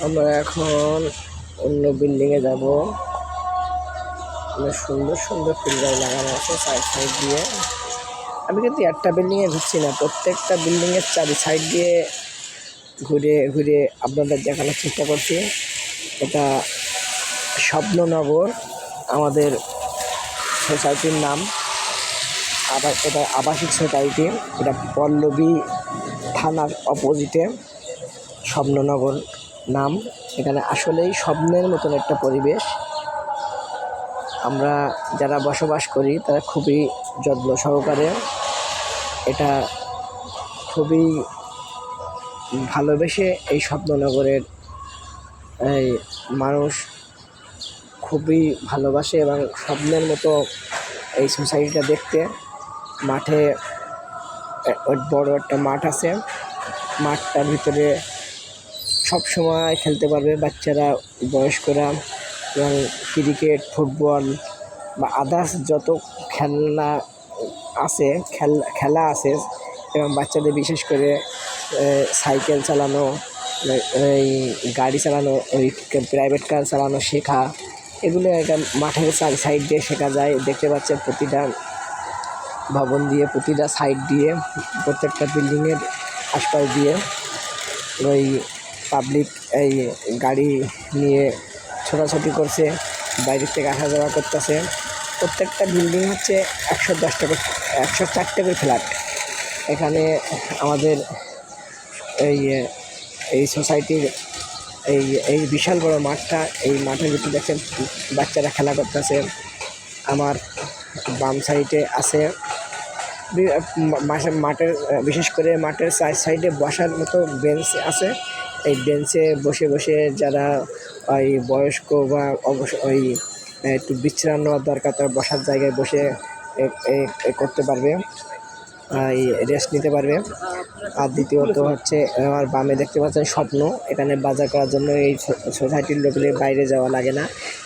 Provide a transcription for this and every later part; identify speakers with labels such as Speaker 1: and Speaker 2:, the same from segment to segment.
Speaker 1: আমরা এখন অন্য বিল্ডিংয়ে যাব। সুন্দর সুন্দর ফিল্টার লাগানো আছে সাইড সাইড দিয়ে। আমি কিন্তু একটা বিল্ডিংয়ে ঘুরছি না, প্রত্যেকটা বিল্ডিংয়ের চারি সাইড দিয়ে ঘুরে ঘুরে আপনাদের দেখানোর চেষ্টা করছি। এটা স্বপ্ননগর আমাদের সোসাইটির নাম। আবার এটা আবাসিক সোসাইটি, এটা পল্লবী থানার অপোজিটে স্বপ্ননগর নাম। এখানে আসলেই স্বপ্নের মতন একটা পরিবেশ। আমরা যারা বসবাস করি তারা খুবই যত্ন সহকারে এটা খুবই ভালোবেসে এই স্বপ্ননগরের এই মানুষ খুবই ভালোবাসে এবং স্বপ্নের মতো এই সোসাইটিটা দেখতে। মাঠে বড় একটা মাঠ আছে, মাঠটার ভিতরে সবসময় খেলতে পারবে বাচ্চারা, বয়স্করা, এবং ক্রিকেট, ফুটবল বা আদার্স যত খেলনা আছে খেলা আছে। এবং বাচ্চাদের বিশেষ করে সাইকেল চালানো, এই গাড়ি চালানো, ওই প্রাইভেট কার চালানো শেখা, এগুলো একটা মাঠের চার সাইড দিয়ে শেখা যায়। দেখতে পাচ্ছেন প্রতিটা ভবন দিয়ে, প্রতিটা সাইড দিয়ে, প্রত্যেকটা বিল্ডিংয়ের আশপাশ দিয়ে ওই পাবলিক এই গাড়ি নিয়ে ছোটাছুটি করছে, বাইরের থেকে আসা যাওয়া করতেছে। প্রত্যেকটা বিল্ডিং হচ্ছে 104টা করে ফ্ল্যাট। এখানে আমাদের এই সোসাইটির এই বিশাল বড় মাঠটা, এই মাঠের ভিতরে দেখেন বাচ্চারা খেলা করতেছে। আমার বাম সাইডে আছে মাঠের, বিশেষ করে মাঠের সাইডে বসার মতো বেঞ্চ আছে। এই বেঞ্চে বসে বসে যারা ওই বয়স্ক বা ওই একটু বিশ্রাম নেওয়ার দরকার, তারা বসার জায়গায় বসে করতে পারবে, রেস্ট নিতে পারবে। আর দ্বিতীয়ত হচ্ছে আমার বামে দেখতে পাচ্ছেন স্বপ্ন। এখানে বাজার করার জন্য এই সোসাইটির লোকের বাইরে যাওয়া লাগে না,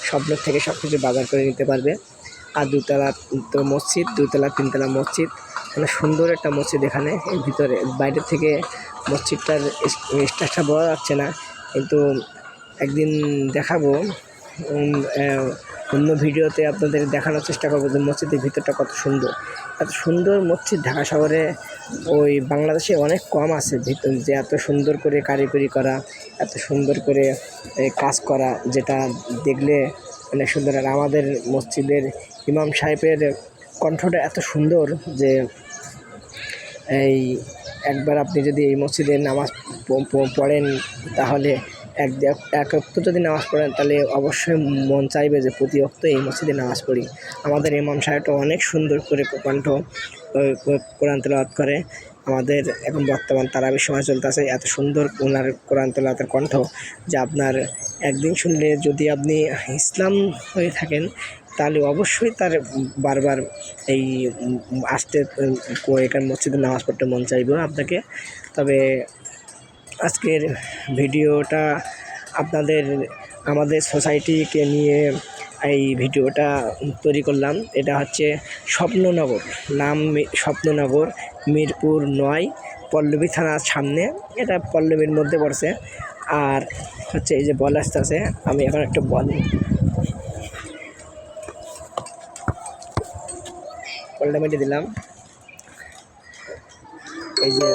Speaker 1: স্বপ্ন থেকে সব কিছু বাজার করে নিতে পারবে। আর দুতলা তো মসজিদ, দুতলা তিনতলা মসজিদ, মানে সুন্দর একটা মসজিদ। এখানে এর ভিতরে বাইরে থেকে মসজিদটার স্ট্রাকচার বোঝা যাচ্ছে না, কিন্তু একদিন দেখাবো অন্য ভিডিওতে, আপনাদের দেখানোর চেষ্টা করবো যে মসজিদের ভিতরটা কত সুন্দর। এত সুন্দর মসজিদ ঢাকা শহরে ওই বাংলাদেশে অনেক কম আছে ভিতর, যে এত সুন্দর করে কারিগরি করা, এত সুন্দর করে কাজ করা, যেটা দেখলে অনেক সুন্দর। আর আমাদের মসজিদের ইমাম সাহেবের কণ্ঠটা এত সুন্দর যে এই একবার আপনি যদি এই মসজিদে নামাজ পড়েন, তাহলে এক ওয়াক্ত যদি নামাজ পড়েন, তাহলে অবশ্যই মন চাইবে যে প্রতি ওয়াক্ত এই মসজিদে নামাজ পড়ি। আমাদের ইমাম সাহেবটা অনেক সুন্দর করে কণ্ঠ কোরআন তেলাওয়াত করে। আমাদের এখন বর্তমান তারাবির সময় চলতেছে, এত সুন্দর ওনার কোরআন তেলাওয়াতের কণ্ঠ যে আপনার একদিন শুনলে, যদি আপনি ইসলাম হয়ে থাকেন, তাহলে অবশ্যই তার বারবার এই আসতে এখানে মসজিদে নামাজ পড়তে মন চাইবে আপনাকে। তবে আজকের ভিডিওটা আপনাদের আমাদের সোসাইটিকে নিয়ে এই ভিডিওটা তৈরি করলাম। এটা হচ্ছে স্বপ্ননগর, নাম স্বপ্ননগর, মিরপুর 9, পল্লবী থানার সামনে। এটা পল্লবীর মধ্যে পড়ছে। আর হচ্ছে এই যে বল আসতেছে, আমি এখন একটা বলটা মেটে দিলাম। এই যে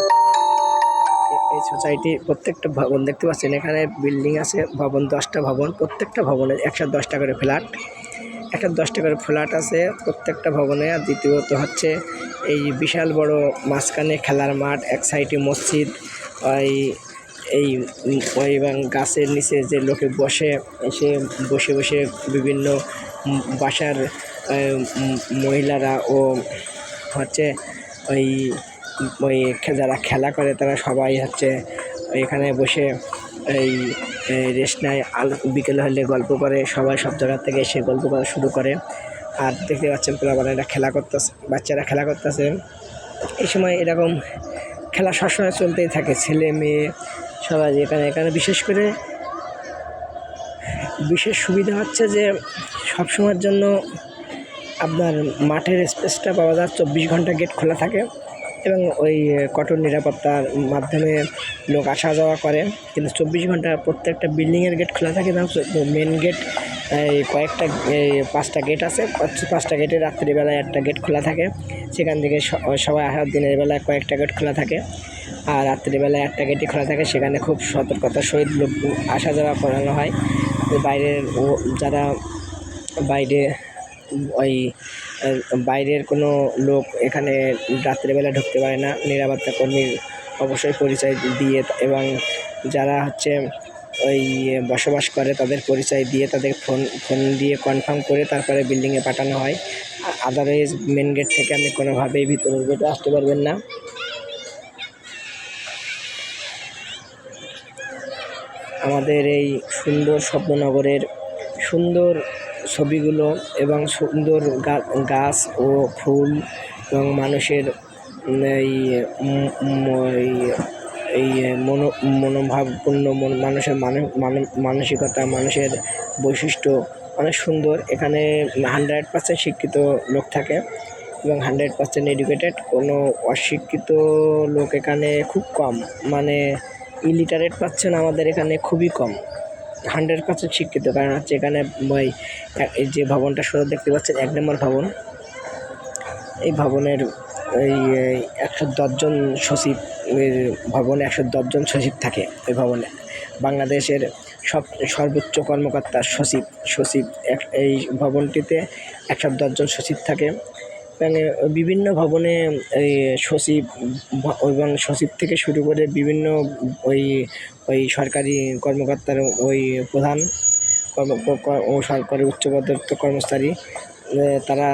Speaker 1: এই সোসাইটি প্রত্যেকটা ভবন দেখতে পাচ্ছেন, এখানে বিল্ডিং আছে ভবন, 10টা ভবন, প্রত্যেকটা ভবনে 110টা করে ফ্ল্যাট, 110টা করে ফ্ল্যাট আছে প্রত্যেকটা ভবনে। আর দ্বিতীয়ত হচ্ছে এই বিশাল বড় মাঝখানে খেলার মাঠ, এক সাইডে মসজিদ, ওই এবং গাছের নিচে যে লোকে বসে বসে বিভিন্ন বাসার মহিলারা ও হচ্ছে ওই যারা খেলা করে তারা সবাই হচ্ছে এখানে বসে এই রেস্ট নেয়। বিকেলে হলে গল্প করে, সবাই সব জায়গার থেকে এসে গল্প করা শুরু করে। আর দেখতে পাচ্ছেন পোলাপানেরা খেলা করতেছে, বাচ্চারা খেলা করতেছে। এই সময় এরকম খেলা সবসময় চলতেই থাকে, ছেলে মেয়ে সবাই। এখানে বিশেষ করে বিশেষ সুবিধা হচ্ছে যে সবসময়ের জন্য আপনার মাঠের স্পেসটা পাওয়া যায়, 24 ঘন্টা গেট খোলা থাকে। এবং ওই কঠোর নিরাপত্তার মাধ্যমে লোক আসা যাওয়া করে। কিন্তু 24 ঘন্টা প্রত্যেকটা বিল্ডিংয়ের গেট খোলা থাকে না, মেন গেট এই কয়েকটা 5টা গেট আছে, 5টা গেটে রাত্রিবেলায় একটা গেট খোলা থাকে, সেখান থেকে সবাই আসার। দিনের বেলায় কয়েকটা গেট খোলা থাকে আর রাত্রিবেলায় একটা গেটই খোলা থাকে, সেখানে খুব সতর্কতার সহিত লোক আসা যাওয়া করানো হয়। বাইরের যারা বাইরে ওই বাইরের কোনো লোক এখানে রাত্রিবেলা ঢুকতে পারে না, নিরাপত্তা কর্মীর অবশ্যই পরিচয় দিয়ে এবং যারা হচ্ছে ওই বসবাস করে তাদের পরিচয় দিয়ে তাদের ফোন দিয়ে কনফার্ম করে তারপরে বিল্ডিংয়ে পাঠানো হয়। আদারওয়াইজ মেন গেট থেকে আপনি কোনোভাবেই ভিতরের গেটে আসতে পারবেন না। আমাদের এই সুন্দর স্বপ্ননগরের সুন্দর ছবিগুলো এবং সুন্দর গাছ ও ফুল এবং মানুষের এই এই মনোভাবপূর্ণ মানুষের মানসিকতা, মানুষের বৈশিষ্ট্য অনেক সুন্দর। এখানে 100% শিক্ষিত লোক থাকে এবং 100% এডুকেটেড। কোনো অশিক্ষিত লোক এখানে খুব কম, মানে ইলিটারেট পাচ্ছেন আমাদের এখানে খুবই কম। 100% শিক্ষিত, কারণ হচ্ছে এখানে এই যে ভবনটা সোজা দেখতে পাচ্ছেন 1 নম্বর ভবন, এই ভবনের এই 110 জন সচিব ভবনে 110 জন সচিব থাকে। ওই ভবনে বাংলাদেশের সর্বোচ্চ কর্মকর্তা সচিব এই ভবনটিতে 110 জন সচিব থাকে। মানে বিভিন্ন ভবনে এই সচিব এবং সচিব থেকে শুরু করে বিভিন্ন ওই সরকারি কর্মকর্তার ওই প্রধান ও সরকারি উচ্চপদস্থ কর্মচারী তারা